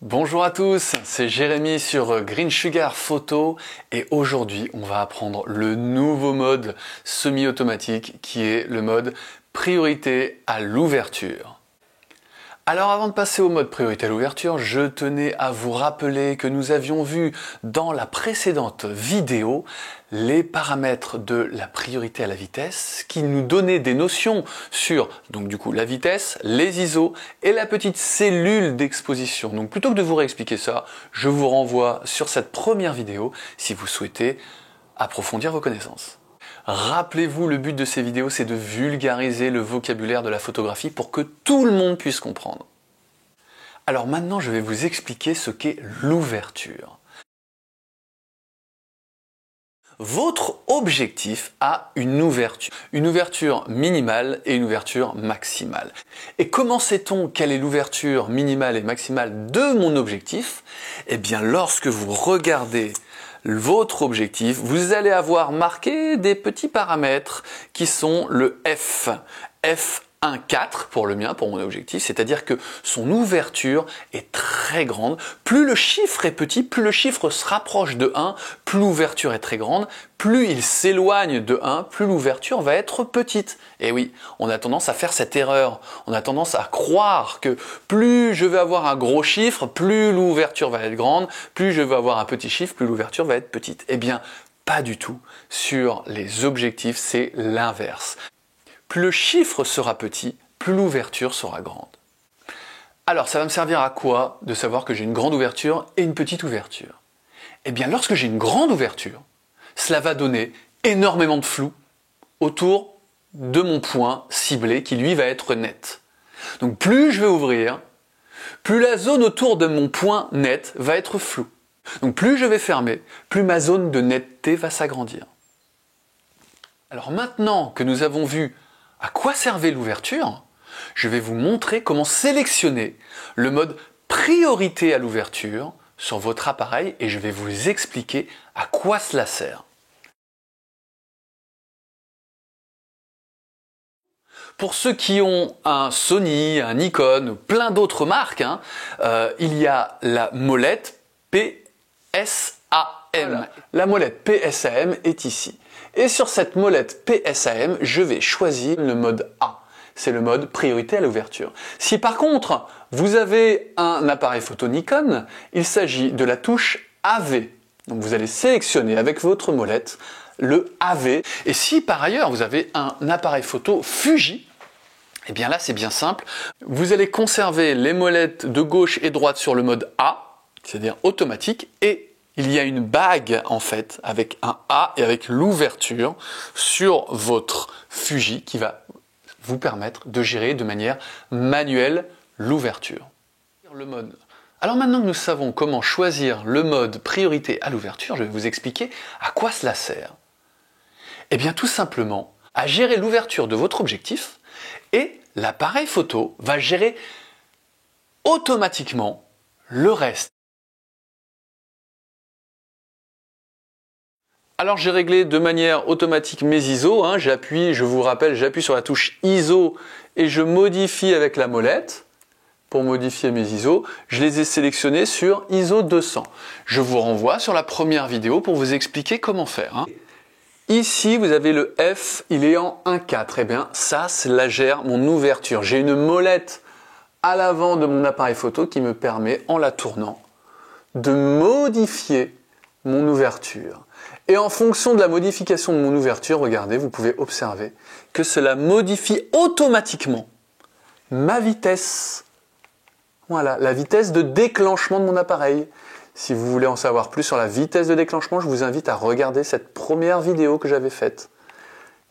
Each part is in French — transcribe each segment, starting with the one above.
Bonjour à tous, c'est Jérémy sur Green Sugar Photo et aujourd'hui on va apprendre le nouveau mode semi-automatique qui est le mode priorité à l'ouverture. Alors avant de passer au mode priorité à l'ouverture, je tenais à vous rappeler que nous avions vu dans la précédente vidéo les paramètres de la priorité à la vitesse qui nous donnaient des notions sur donc du coup la vitesse, les ISO et la petite cellule d'exposition. Donc plutôt que de vous réexpliquer ça, je vous renvoie sur cette première vidéo si vous souhaitez approfondir vos connaissances. Rappelez-vous, le but de ces vidéos, c'est de vulgariser le vocabulaire de la photographie pour que tout le monde puisse comprendre. Alors maintenant, je vais vous expliquer ce qu'est l'ouverture. Votre objectif a une ouverture minimale et une ouverture maximale. Et comment sait-on quelle est l'ouverture minimale et maximale de mon objectif? Eh bien, lorsque vous regardez votre objectif, vous allez avoir marqué des petits paramètres qui sont le F. F1.4 pour le mien, pour mon objectif, c'est-à-dire que son ouverture est très grande. Plus le chiffre est petit, plus le chiffre se rapproche de 1, plus l'ouverture est très grande, plus il s'éloigne de 1, plus l'ouverture va être petite. Et oui, on a tendance à faire cette erreur. On a tendance à croire que plus je vais avoir un gros chiffre, plus l'ouverture va être grande, plus je vais avoir un petit chiffre, plus l'ouverture va être petite. Eh bien, pas du tout. Sur les objectifs, c'est l'inverse. Plus le chiffre sera petit, plus l'ouverture sera grande. Alors, ça va me servir à quoi de savoir que j'ai une grande ouverture et une petite ouverture? Eh bien, lorsque j'ai une grande ouverture, cela va donner énormément de flou autour de mon point ciblé qui, lui, va être net. Donc, plus je vais ouvrir, plus la zone autour de mon point net va être floue. Donc, plus je vais fermer, plus ma zone de netteté va s'agrandir. Alors, maintenant que nous avons vu à quoi servait l'ouverture, je vais vous montrer comment sélectionner le mode priorité à l'ouverture sur votre appareil et je vais vous expliquer à quoi cela sert. Pour ceux qui ont un Sony, un Nikon ou plein d'autres marques, il y a la molette PSAM. Voilà. La molette PSAM est ici. Et sur cette molette PSAM, je vais choisir le mode A. C'est le mode priorité à l'ouverture. Si par contre, vous avez un appareil photo Nikon, il s'agit de la touche AV. Donc vous allez sélectionner avec votre molette le AV. Et si par ailleurs vous avez un appareil photo Fuji, eh bien là c'est bien simple. Vous allez conserver les molettes de gauche et droite sur le mode A, c'est-à-dire automatique, et il y a une bague en fait avec un A et avec l'ouverture sur votre Fuji qui va vous permettre de gérer de manière manuelle l'ouverture. Alors maintenant que nous savons comment choisir le mode priorité à l'ouverture, je vais vous expliquer à quoi cela sert. Eh bien tout simplement à gérer l'ouverture de votre objectif et l'appareil photo va gérer automatiquement le reste. Alors j'ai réglé de manière automatique mes ISO, je vous rappelle, j'appuie sur la touche ISO et je modifie avec la molette. Pour modifier mes ISO, je les ai sélectionnés sur ISO 200. Je vous renvoie sur la première vidéo pour vous expliquer comment faire. Ici, vous avez le F, il est en 1.4. Eh bien, ça, cela gère mon ouverture. J'ai une molette à l'avant de mon appareil photo qui me permet, en la tournant, de modifier mon ouverture. Et en fonction de la modification de mon ouverture, regardez, vous pouvez observer que cela modifie automatiquement ma vitesse. Voilà, la vitesse de déclenchement de mon appareil. Si vous voulez en savoir plus sur la vitesse de déclenchement, je vous invite à regarder cette première vidéo que j'avais faite.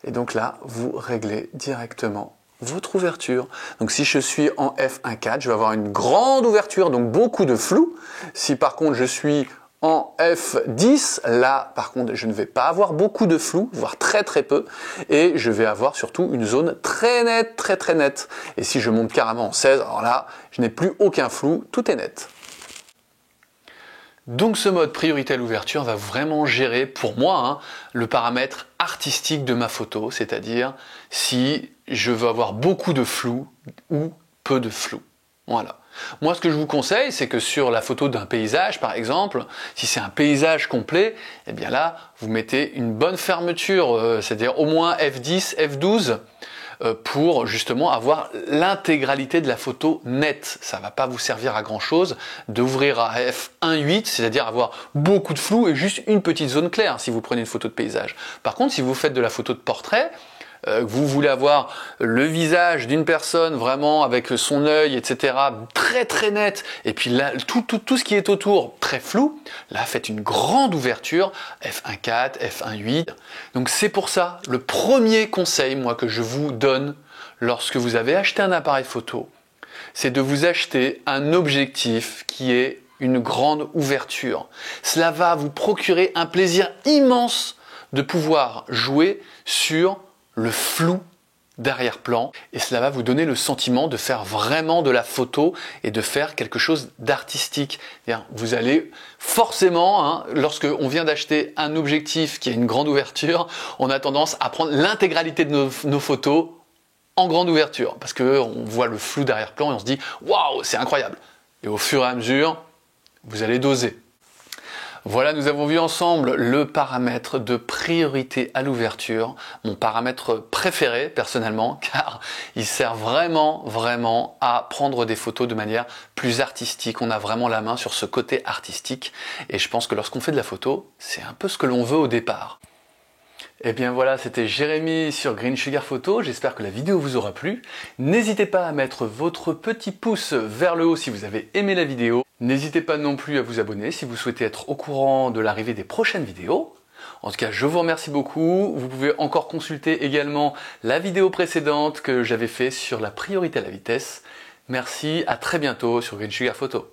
Et donc là, vous réglez directement votre ouverture. Donc si je suis en F1.4, je vais avoir une grande ouverture, donc beaucoup de flou. Si par contre je suis en F10, là par contre je ne vais pas avoir beaucoup de flou, voire très très peu, et je vais avoir surtout une zone très nette, très très nette. Et si je monte carrément en 16, alors là je n'ai plus aucun flou, tout est net. Donc ce mode priorité à l'ouverture va vraiment gérer pour moi le paramètre artistique de ma photo, c'est-à-dire si je veux avoir beaucoup de flou ou peu de flou. Voilà. Moi, ce que je vous conseille, c'est que sur la photo d'un paysage, par exemple, si c'est un paysage complet, eh bien là, vous mettez une bonne fermeture, c'est-à-dire au moins f10, f12, pour justement avoir l'intégralité de la photo nette. Ça ne va pas vous servir à grand chose d'ouvrir à f1.8, c'est-à-dire avoir beaucoup de flou et juste une petite zone claire si vous prenez une photo de paysage. Par contre, si vous faites de la photo de portrait, vous voulez avoir le visage d'une personne vraiment avec son œil, etc., très très net, et puis là, tout ce qui est autour très flou, là faites une grande ouverture, f1.4, f1.8. Donc c'est pour ça, le premier conseil, moi, que je vous donne lorsque vous avez acheté un appareil photo, c'est de vous acheter un objectif qui est une grande ouverture. Cela va vous procurer un plaisir immense de pouvoir jouer sur le flou d'arrière-plan et cela va vous donner le sentiment de faire vraiment de la photo et de faire quelque chose d'artistique. Vous allez forcément, lorsque on vient d'acheter un objectif qui a une grande ouverture, on a tendance à prendre l'intégralité de nos photos en grande ouverture parce qu'on voit le flou d'arrière-plan et on se dit « Waouh, c'est incroyable !» Et au fur et à mesure, vous allez doser. Voilà, nous avons vu ensemble le paramètre de priorité à l'ouverture, mon paramètre préféré personnellement, car il sert vraiment à prendre des photos de manière plus artistique. On a vraiment la main sur ce côté artistique et je pense que lorsqu'on fait de la photo, c'est un peu ce que l'on veut au départ. Et bien voilà, c'était Jérémy sur Green Sugar Photo, j'espère que la vidéo vous aura plu. N'hésitez pas à mettre votre petit pouce vers le haut si vous avez aimé la vidéo. N'hésitez pas non plus à vous abonner si vous souhaitez être au courant de l'arrivée des prochaines vidéos. En tout cas, je vous remercie beaucoup. Vous pouvez encore consulter également la vidéo précédente que j'avais fait sur la priorité à la vitesse. Merci, à très bientôt sur Green Sugar Photo.